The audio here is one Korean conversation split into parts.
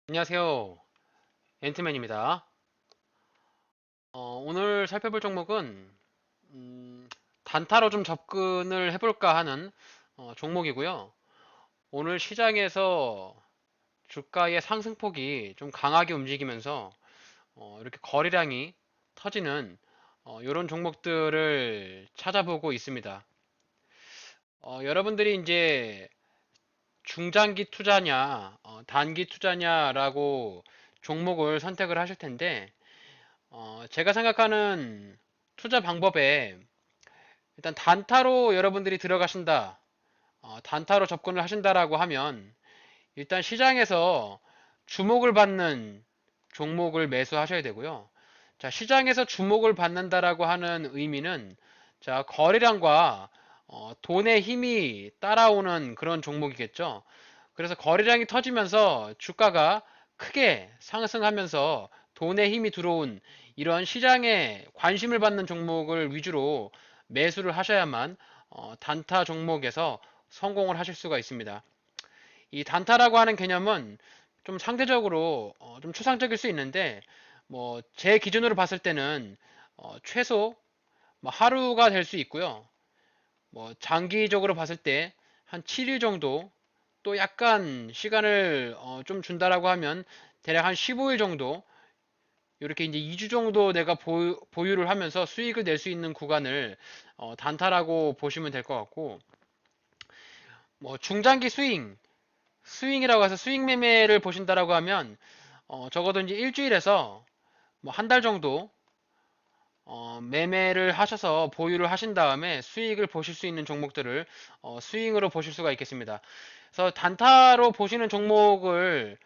안녕하세요. 앤트맨입니다. 오늘 살펴볼 종목은 단타로 좀 접근을 해볼까 하는 종목이고요. 오늘 시장에서 주가의 상승폭이 좀 강하게 움직이면서 이렇게 거래량이 터지는 이런 종목들을 찾아보고 있습니다. 여러분들이 이제 중장기 투자냐, 단기 투자냐라고 종목을 선택을 하실 텐데 제가 생각하는 투자 방법에 일단 단타로 여러분들이 들어가신다, 단타로 접근을 하신다라고 하면 일단 시장에서 주목을 받는 종목을 매수하셔야 되고요. 자, 시장에서 주목을 받는다라고 하는 의미는 자, 거래량과 돈의 힘이 따라오는 그런 종목이겠죠. 그래서 거래량이 터지면서 주가가 크게 상승하면서 돈의 힘이 들어온 이런 시장에 관심을 받는 종목을 위주로 매수를 하셔야만 단타 종목에서 성공을 하실 수가 있습니다. 이 단타라고 하는 개념은 좀 상대적으로 좀 추상적일 수 있는데 뭐 제 기준으로 봤을 때는 최소 뭐 하루가 될 수 있고요. 뭐 장기적으로 봤을 때 한 7일 정도, 또 약간 시간을 좀 준다라고 하면 대략 한 15일 정도, 이렇게 이제 2주 정도 내가 보유를 하면서 수익을 낼 수 있는 구간을 단타라고 보시면 될 것 같고, 뭐 중장기 스윙이라고 해서 스윙 매매를 보신다라고 하면 적어도 이제 일주일에서 뭐 한 달 정도 매매를 하셔서 보유를 하신 다음에 수익을 보실 수 있는 종목들을 스윙으로 보실 수가 있겠습니다. 그래서 단타로 보시는 종목을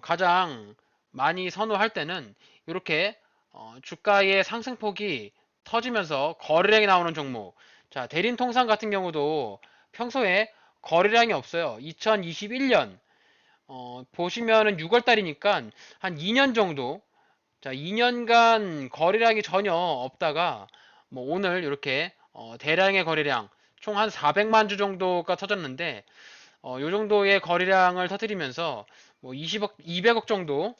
가장 많이 선호할 때는 이렇게 주가의 상승폭이 터지면서 거래량이 나오는 종목. 자, 대림통상 같은 경우도 평소에 거래량이 없어요. 2021년 보시면은 6월 달이니까 한 2년 정도, 자, 2년간 거래량이 전혀 없다가 뭐 오늘 이렇게 대량의 거래량 총 한 400만 주 정도가 터졌는데 요 정도의 거래량을 터뜨리면서 뭐 20억, 200억 정도,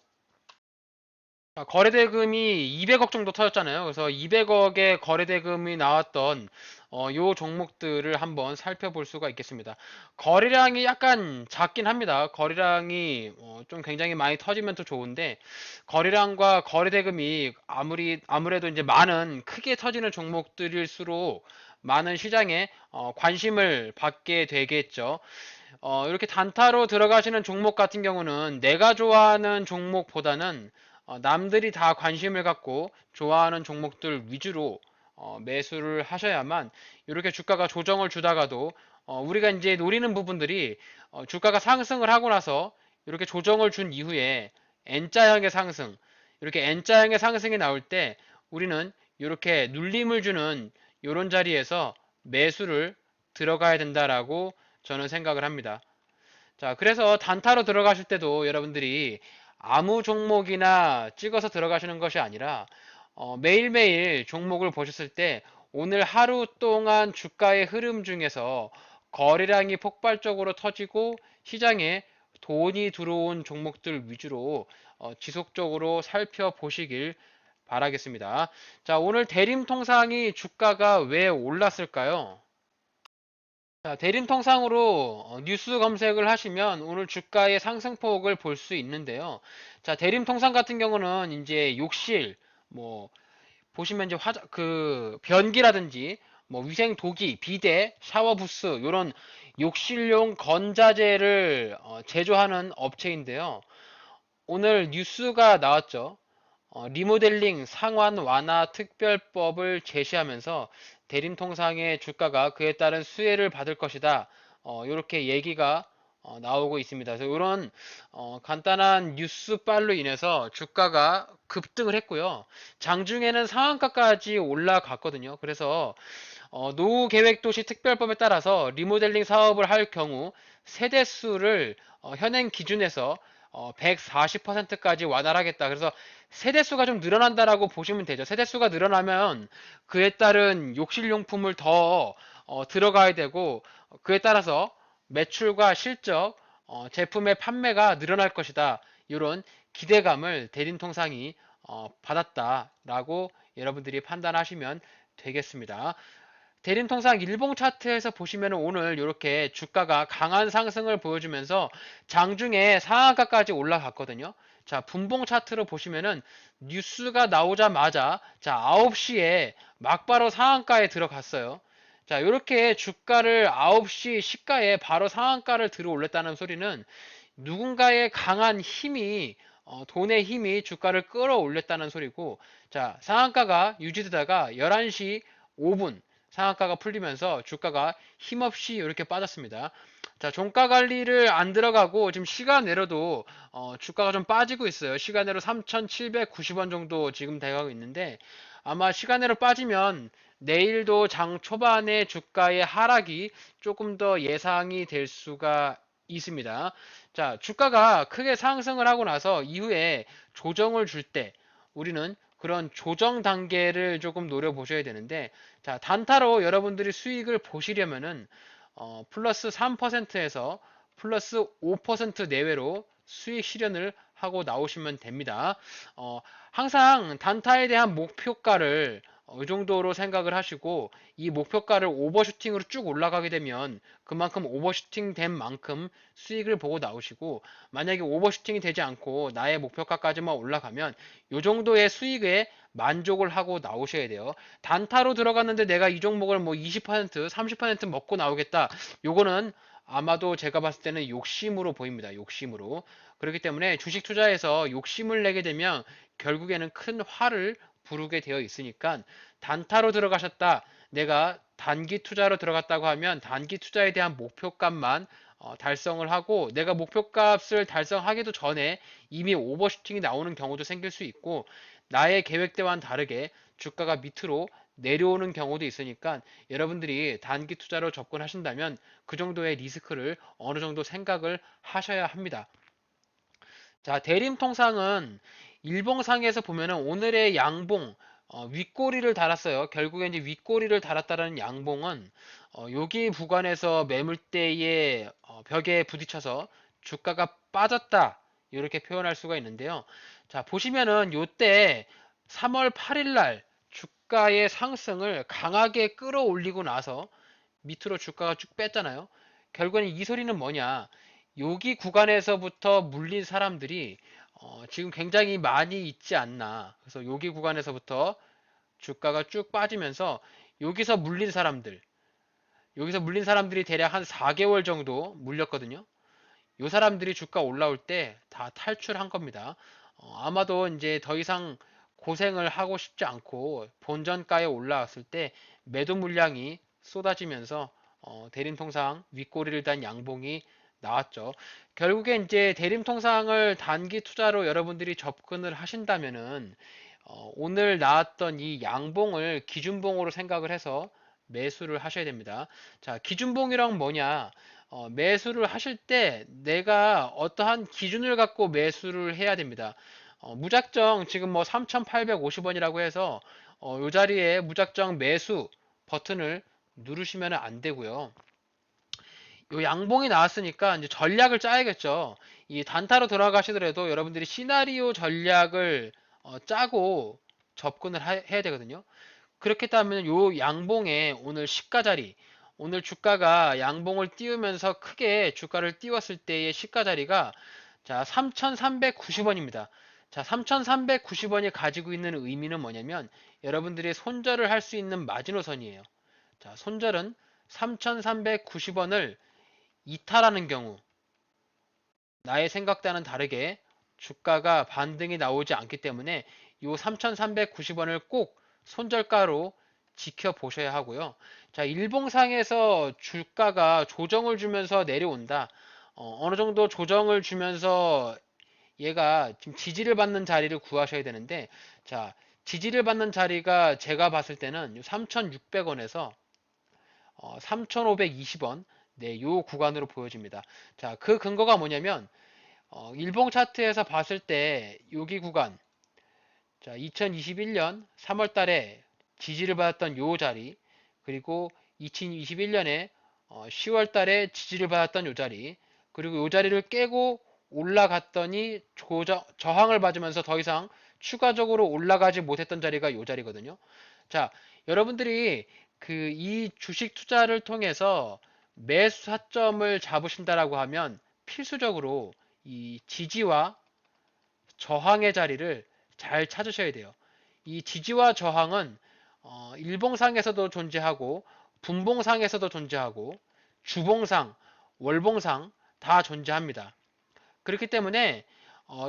거래대금이 200억 정도 터졌잖아요. 그래서 200억의 거래대금이 나왔던 요 종목들을 한번 살펴볼 수가 있겠습니다. 거래량이 약간 작긴 합니다. 거래량이 좀 굉장히 많이 터지면 더 좋은데 거래량과 거래대금이 아무래도 이제 많은 크게 터지는 종목들일수록 많은 시장에 관심을 받게 되겠죠. 이렇게 단타로 들어가시는 종목 같은 경우는 내가 좋아하는 종목보다는 남들이 다 관심을 갖고 좋아하는 종목들 위주로 매수를 하셔야만 이렇게 주가가 조정을 주다가도 우리가 이제 노리는 부분들이 주가가 상승을 하고 나서 이렇게 조정을 준 이후에 N자형의 상승, 이렇게 N자형의 상승이 나올 때 우리는 이렇게 눌림을 주는 이런 자리에서 매수를 들어가야 된다라고 저는 생각을 합니다. 자, 그래서 단타로 들어가실 때도 여러분들이 아무 종목이나 찍어서 들어가시는 것이 아니라 매일매일 종목을 보셨을 때 오늘 하루 동안 주가의 흐름 중에서 거래량이 폭발적으로 터지고 시장에 돈이 들어온 종목들 위주로 지속적으로 살펴보시길 바라겠습니다. 자, 오늘 대림통상이 주가가 왜 올랐을까요? 자, 대림통상으로 뉴스 검색을 하시면 오늘 주가의 상승폭을 볼 수 있는데요. 자, 대림통상 같은 경우는 이제 욕실, 뭐, 보시면 이제 변기라든지, 뭐, 위생도기, 비데, 샤워부스, 요런 욕실용 건자재를 제조하는 업체인데요. 오늘 뉴스가 나왔죠. 리모델링 상환 완화 특별법을 제시하면서 대림통상의 주가가 그에 따른 수혜를 받을 것이다. 이렇게 얘기가 나오고 있습니다. 그래서 이런 간단한 뉴스빨로 인해서 주가가 급등을 했고요. 장중에는 상한가까지 올라갔거든요. 그래서 노후계획도시 특별법에 따라서 리모델링 사업을 할 경우 세대수를 현행 기준에서 140%까지 완화하겠다. 그래서 세대수가 좀 늘어난다라고 보시면 되죠. 세대수가 늘어나면 그에 따른 욕실용품을 더 들어가야 되고 그에 따라서 매출과 실적, 제품의 판매가 늘어날 것이다. 이런 기대감을 대림통상이 받았다라고 여러분들이 판단하시면 되겠습니다. 대림통상 일봉 차트에서 보시면 오늘 이렇게 주가가 강한 상승을 보여주면서 장중에 상한가까지 올라갔거든요. 자, 분봉 차트로 보시면은 뉴스가 나오자마자 자, 9시에 막바로 상한가에 들어갔어요. 자, 이렇게 주가를 9시 시가에 바로 상한가를 들어 올렸다는 소리는 누군가의 강한 힘이 돈의 힘이 주가를 끌어올렸다는 소리고, 자, 상한가가 유지되다가 11시 5분 상한가가 풀리면서 주가가 힘없이 이렇게 빠졌습니다. 자, 종가 관리를 안 들어가고 지금 시간외로도 주가가 좀 빠지고 있어요. 시간외로 3,790원 정도 지금 돼가고 있는데, 아마 시간외로 빠지면 내일도 장 초반에 주가의 하락이 조금 더 예상이 될 수가 있습니다. 자, 주가가 크게 상승을 하고 나서 이후에 조정을 줄 때 우리는 그런 조정 단계를 조금 노려보셔야 되는데, 자, 단타로 여러분들이 수익을 보시려면은 플러스 3%에서 플러스 5% 내외로 수익 실현을 하고 나오시면 됩니다. 항상 단타에 대한 목표가를 이 정도로 생각을 하시고, 이 목표가를 오버슈팅으로 쭉 올라가게 되면 그만큼 오버슈팅 된 만큼 수익을 보고 나오시고, 만약에 오버슈팅이 되지 않고 나의 목표가까지만 올라가면 이 정도의 수익에 만족을 하고 나오셔야 돼요. 단타로 들어갔는데 내가 이 종목을 뭐 20%, 30% 먹고 나오겠다. 요거는 아마도 제가 봤을 때는 욕심으로 보입니다. 욕심으로. 그렇기 때문에 주식 투자에서 욕심을 내게 되면 결국에는 큰 화를 부르게 되어 있으니까, 단타로 들어가셨다, 내가 단기 투자로 들어갔다고 하면 단기 투자에 대한 목표값만 달성을 하고, 내가 목표값을 달성하기도 전에 이미 오버슈팅이 나오는 경우도 생길 수 있고, 나의 계획대와는 다르게 주가가 밑으로 내려오는 경우도 있으니까, 여러분들이 단기 투자로 접근하신다면 그 정도의 리스크를 어느 정도 생각을 하셔야 합니다. 자, 대림통상은 일봉상에서 보면은 오늘의 양봉, 윗꼬리를 달았어요. 결국에 이제 윗꼬리를 달았다라는 양봉은 여기 구간에서 매물대의 벽에 부딪혀서 주가가 빠졌다, 이렇게 표현할 수가 있는데요. 자, 보시면은 요때 3월 8일 날 주가의 상승을 강하게 끌어올리고 나서 밑으로 주가가 쭉 뺐잖아요. 결국엔 이 소리는 뭐냐? 여기 구간에서부터 물린 사람들이 지금 굉장히 많이 있지 않나. 그래서 여기 구간에서부터 주가가 쭉 빠지면서 여기서 물린 사람들, 여기서 물린 사람들이 대략 한 4개월 정도 물렸거든요. 이 사람들이 주가 올라올 때 다 탈출한 겁니다. 아마도 이제 더 이상 고생을 하고 싶지 않고 본전가에 올라왔을 때 매도 물량이 쏟아지면서 대림통상 윗꼬리를 단 양봉이 나왔죠. 결국에 이제 대림통상을 단기 투자로 여러분들이 접근을 하신다면은 오늘 나왔던 이 양봉을 기준봉으로 생각을 해서 매수를 하셔야 됩니다. 자, 기준봉이란 뭐냐? 매수를 하실 때 내가 어떠한 기준을 갖고 매수를 해야 됩니다. 무작정 지금 뭐 3,850원이라고 해서 이 자리에 무작정 매수 버튼을 누르시면 안 되고요. 요 양봉이 나왔으니까 이제 전략을 짜야겠죠. 이 단타로 들어가시더라도 여러분들이 시나리오 전략을 짜고 접근을 해야 되거든요. 그렇게 따면 요 양봉에 오늘 시가 자리, 오늘 주가가 양봉을 띄우면서 크게 주가를 띄웠을 때의 시가 자리가 자, 3,390원입니다. 자, 3,390원이 가지고 있는 의미는 뭐냐면 여러분들이 손절을 할 수 있는 마지노선이에요. 자, 손절은 3,390원을 이탈하는 경우, 나의 생각과는 다르게 주가가 반등이 나오지 않기 때문에 이 3,390원을 꼭 손절가로 지켜보셔야 하고요. 자, 일봉상에서 주가가 조정을 주면서 내려온다. 어느 정도 조정을 주면서 얘가 지금 지지를 받는 자리를 구하셔야 되는데, 자, 지지를 받는 자리가 제가 봤을 때는 3,600원에서 3,520원, 네, 요 구간으로 보여집니다. 자, 그 근거가 뭐냐면 일봉 차트에서 봤을 때 여기 구간, 자, 2021년 3월 달에 지지를 받았던 요 자리, 그리고 2021년에 10월 달에 지지를 받았던 요 자리, 그리고 요 자리를 깨고 올라갔더니 저항을 받으면서 더 이상 추가적으로 올라가지 못했던 자리가 이 자리거든요. 자, 여러분들이 이 주식 투자를 통해서 매수 타점을 잡으신다라고 하면 필수적으로 이 지지와 저항의 자리를 잘 찾으셔야 돼요. 이 지지와 저항은 일봉상에서도 존재하고 분봉상에서도 존재하고 주봉상, 월봉상 다 존재합니다. 그렇기 때문에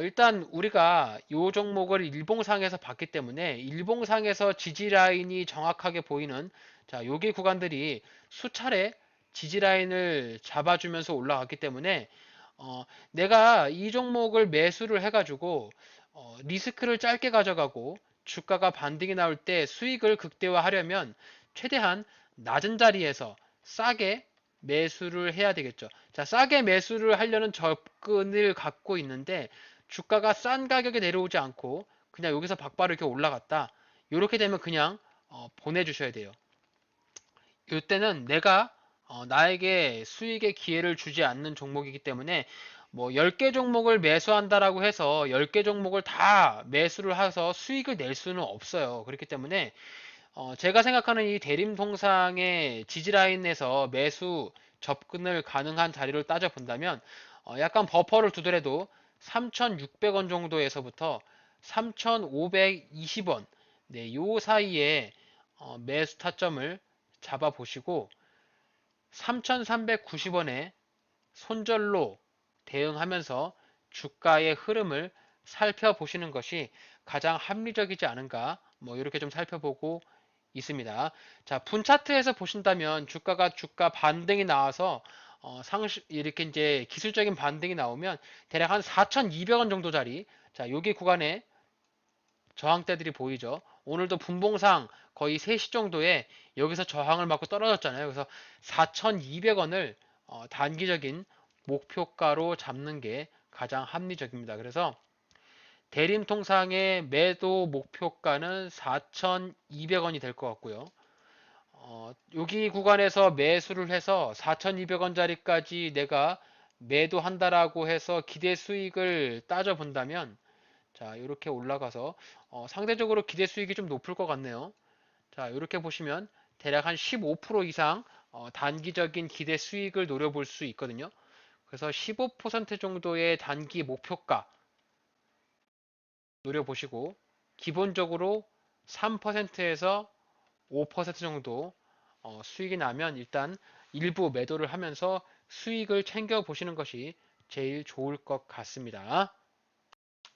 일단 우리가 이 종목을 일봉상에서 봤기 때문에 일봉상에서 지지 라인이 정확하게 보이는 자, 여기 구간들이 수차례 지지 라인을 잡아주면서 올라갔기 때문에 내가 이 종목을 매수를 해가지고 리스크를 짧게 가져가고 주가가 반등이 나올 때 수익을 극대화하려면 최대한 낮은 자리에서 싸게 매수를 해야 되겠죠. 자, 싸게 매수를 하려는 접근을 갖고 있는데 주가가 싼 가격에 내려오지 않고 그냥 여기서 박바로 이렇게 올라갔다. 이렇게 되면 그냥 보내주셔야 돼요. 이때는 내가 나에게 수익의 기회를 주지 않는 종목이기 때문에 뭐 10개 종목을 매수한다라고 해서 10개 종목을 다 매수를 해서 수익을 낼 수는 없어요. 그렇기 때문에 제가 생각하는 이 대림통상의 지지라인에서 매수 접근을 가능한 자리를 따져본다면 약간 버퍼를 두더라도 3,600원 정도에서부터 3,520원 네, 요 사이에 매수 타점을 잡아보시고 3,390원에 손절로 대응하면서 주가의 흐름을 살펴보시는 것이 가장 합리적이지 않은가 뭐 이렇게 좀 살펴보고 있습니다. 자, 분 차트에서 보신다면 주가 반등이 나와서 이렇게 이제 기술적인 반등이 나오면 대략 한 4,200원 정도 자리 자, 여기 구간에 저항대들이 보이죠. 오늘도 분봉상 거의 3시 정도에 여기서 저항을 맞고 떨어졌잖아요. 그래서 4,200원을 단기적인 목표가로 잡는 게 가장 합리적입니다. 그래서 대림통상의 매도 목표가는 4,200원이 될 것 같고요. 여기 구간에서 매수를 해서 4,200원짜리까지 내가 매도한다라고 해서 기대 수익을 따져본다면 자, 이렇게 올라가서 상대적으로 기대 수익이 좀 높을 것 같네요. 자, 이렇게 보시면 대략 한 15% 이상 단기적인 기대 수익을 노려볼 수 있거든요. 그래서 15% 정도의 단기 목표가 노려보시고 기본적으로 3%에서 5% 정도 수익이 나면 일단 일부 매도를 하면서 수익을 챙겨 보시는 것이 제일 좋을 것 같습니다.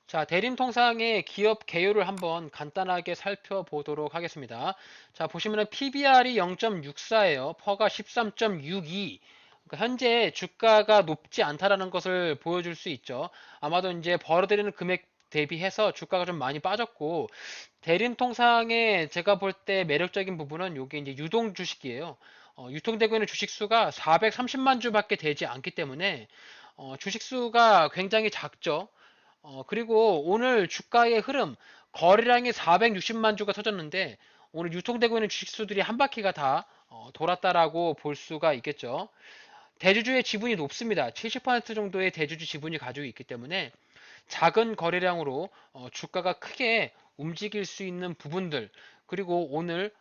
자, 대림통상의 기업 개요를 한번 간단하게 살펴보도록 하겠습니다. 자, 보시면은 PBR이 0.64예요. 퍼가 13.62. 그러니까 현재 주가가 높지 않다라는 것을 보여줄 수 있죠. 아마도 이제 벌어들이는 금액 대비해서 주가가 좀 많이 빠졌고, 대림통상의 제가 볼 때 매력적인 부분은 이게 이제 유동 주식이에요. 유통되고 있는 주식 수가 430만 주밖에 되지 않기 때문에 주식 수가 굉장히 작죠. 그리고 오늘 주가의 흐름, 거래량이 460만 주가 터졌는데, 오늘 유통되고 있는 주식수들이 한 바퀴가 다 돌았다라고 볼 수가 있겠죠. 대주주의 지분이 높습니다. 70% 정도의 대주주 지분이 가지고 있기 때문에 작은 거래량으로 주가가 크게 움직일 수 있는 부분들, 그리고 오늘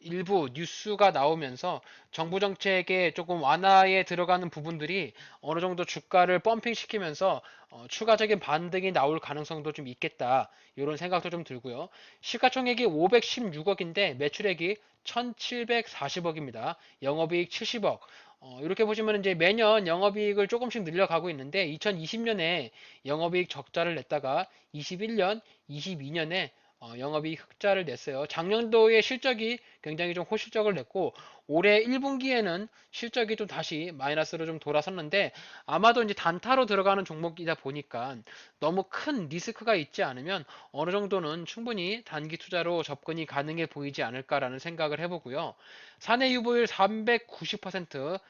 일부 뉴스가 나오면서 정부 정책에 조금 완화에 들어가는 부분들이 어느 정도 주가를 펌핑시키면서 추가적인 반등이 나올 가능성도 좀 있겠다. 이런 생각도 좀 들고요. 시가총액이 516억인데 매출액이 1740억입니다. 영업이익 70억. 이렇게 보시면 이제 매년 영업이익을 조금씩 늘려가고 있는데 2020년에 영업이익 적자를 냈다가 21년, 22년에 영업이익 흑자를 냈어요. 작년도에 실적이 굉장히 좀 호실적을 냈고 올해 1분기에는 실적이 좀 다시 마이너스로 좀 돌아섰는데 아마도 이제 단타로 들어가는 종목이다 보니까 너무 큰 리스크가 있지 않으면 어느 정도는 충분히 단기 투자로 접근이 가능해 보이지 않을까라는 생각을 해보고요. 사내 유보율 390%,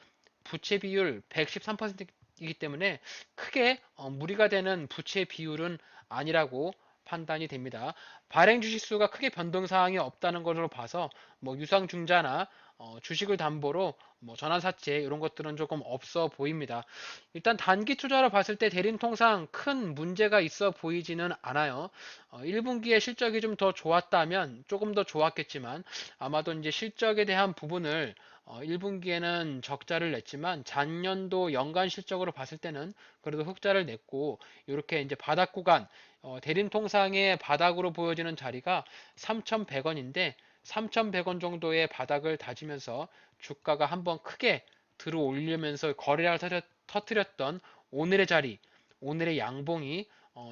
부채 비율 113%이기 때문에 크게 무리가 되는 부채 비율은 아니라고 판단이 됩니다. 발행 주식수가 크게 변동 사항이 없다는 것으로 봐서 뭐 유상증자나 주식을 담보로 뭐 전환사채 이런 것들은 조금 없어 보입니다. 일단 단기 투자로 봤을 때 대림통상 큰 문제가 있어 보이지는 않아요. 1분기에 실적이 좀 더 좋았다면 조금 더 좋았겠지만 아마도 이제 실적에 대한 부분을 1분기에는 적자를 냈지만 작년도 연간 실적으로 봤을 때는 그래도 흑자를 냈고 이렇게 이제 바닥 구간 대림통상의 바닥으로 보여지는 자리가 3,100원인데 3,100원 정도의 바닥을 다지면서 주가가 한번 크게 들어 올리면서 거래량을 터뜨렸던 오늘의 자리, 오늘의 양봉이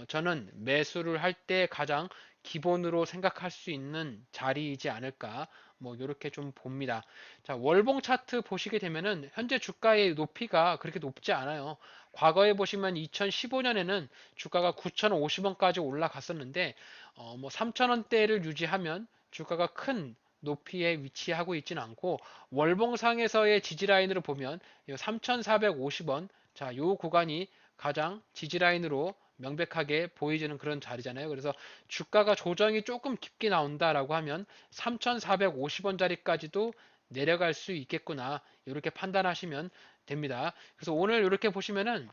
저는 매수를 할 때 가장 기본으로 생각할 수 있는 자리이지 않을까 뭐 이렇게 좀 봅니다. 자, 월봉 차트 보시게 되면은 현재 주가의 높이가 그렇게 높지 않아요. 과거에 보시면 2015년에는 주가가 9,050원까지 올라갔었는데 뭐 3,000원대를 유지하면 주가가 큰 높이에 위치하고 있지는 않고 월봉상에서의 지지 라인으로 보면 3,450원 자, 요 구간이 가장 지지 라인으로 명백하게 보이지는 그런 자리잖아요. 그래서 주가가 조정이 조금 깊게 나온다라고 하면 3,450원짜리까지도 내려갈 수 있겠구나. 이렇게 판단하시면 됩니다. 그래서 오늘 이렇게 보시면은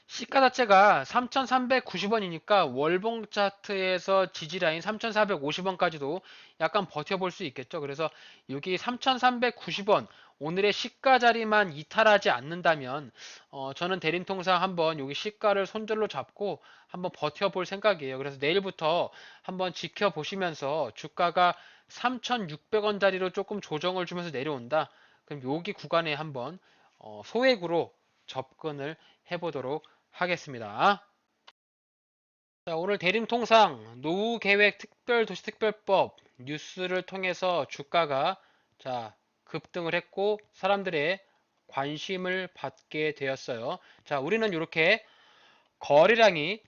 시가 자체가 3,390원이니까 월봉 차트에서 지지라인 3,450원까지도 약간 버텨볼 수 있겠죠. 그래서 여기 3,390원 오늘의 시가 자리만 이탈하지 않는다면 저는 대림통상 한번 여기 시가를 손절로 잡고 한번 버텨볼 생각이에요. 그래서 내일부터 한번 지켜보시면서 주가가 3,600원짜리로 조금 조정을 주면서 내려온다. 그럼 여기 구간에 한번 소액으로 접근을 해보도록 하겠습니다. 자, 오늘 대림통상 노후계획 특별도시특별법 뉴스를 통해서 주가가 자, 급등을 했고 사람들의 관심을 받게 되었어요. 자, 우리는 이렇게 거래량이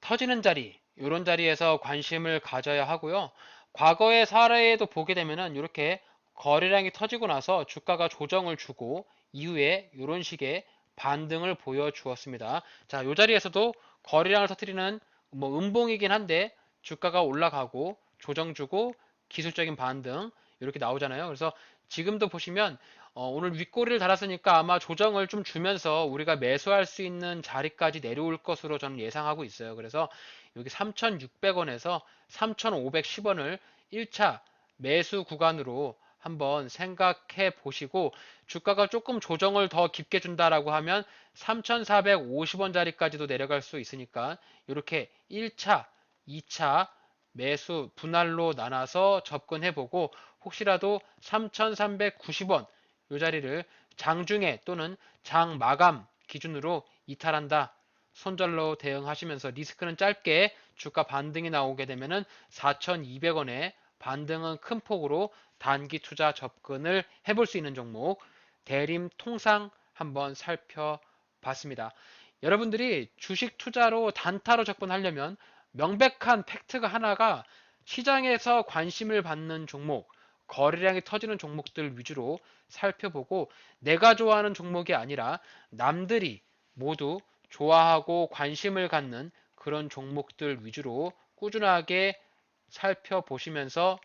터지는 자리, 이런 자리에서 관심을 가져야 하고요. 과거의 사례에도 보게 되면은 이렇게 거래량이 터지고 나서 주가가 조정을 주고 이후에 이런 식의 반등을 보여주었습니다. 자, 이 자리에서도 거래량을 터뜨리는 뭐 음봉이긴 한데 주가가 올라가고 조정 주고 기술적인 반등 이렇게 나오잖아요. 그래서 지금도 보시면 오늘 윗꼬리를 달았으니까 아마 조정을 좀 주면서 우리가 매수할 수 있는 자리까지 내려올 것으로 저는 예상하고 있어요. 그래서 여기 3,600원에서 3,510원을 1차 매수 구간으로 한번 생각해 보시고 주가가 조금 조정을 더 깊게 준다라고 하면 3,450원짜리까지도 내려갈 수 있으니까 이렇게 1차, 2차 매수 분할로 나눠서 접근해 보고 혹시라도 3,390원 이 자리를 장중에 또는 장 마감 기준으로 이탈한다. 손절로 대응하시면서 리스크는 짧게 주가 반등이 나오게 되면은 4,200원에 반등은 큰 폭으로 단기 투자 접근을 해볼 수 있는 종목 대림 통상 한번 살펴봤습니다. 여러분들이 주식 투자로 단타로 접근하려면 명백한 팩트가 하나가 시장에서 관심을 받는 종목, 거래량이 터지는 종목들 위주로 살펴보고 내가 좋아하는 종목이 아니라 남들이 모두 좋아하고 관심을 갖는 그런 종목들 위주로 꾸준하게 살펴보시면서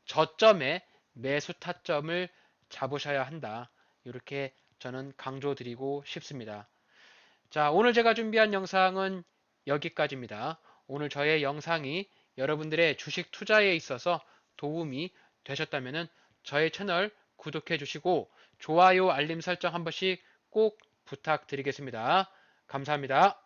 저점에 매수 타점을 잡으셔야 한다. 이렇게 저는 강조드리고 싶습니다. 자, 오늘 제가 준비한 영상은 여기까지입니다. 오늘 저의 영상이 여러분들의 주식 투자에 있어서 도움이 되셨다면 저의 채널 구독해 주시고 좋아요, 알림 설정 한 번씩 꼭 부탁드리겠습니다. 감사합니다.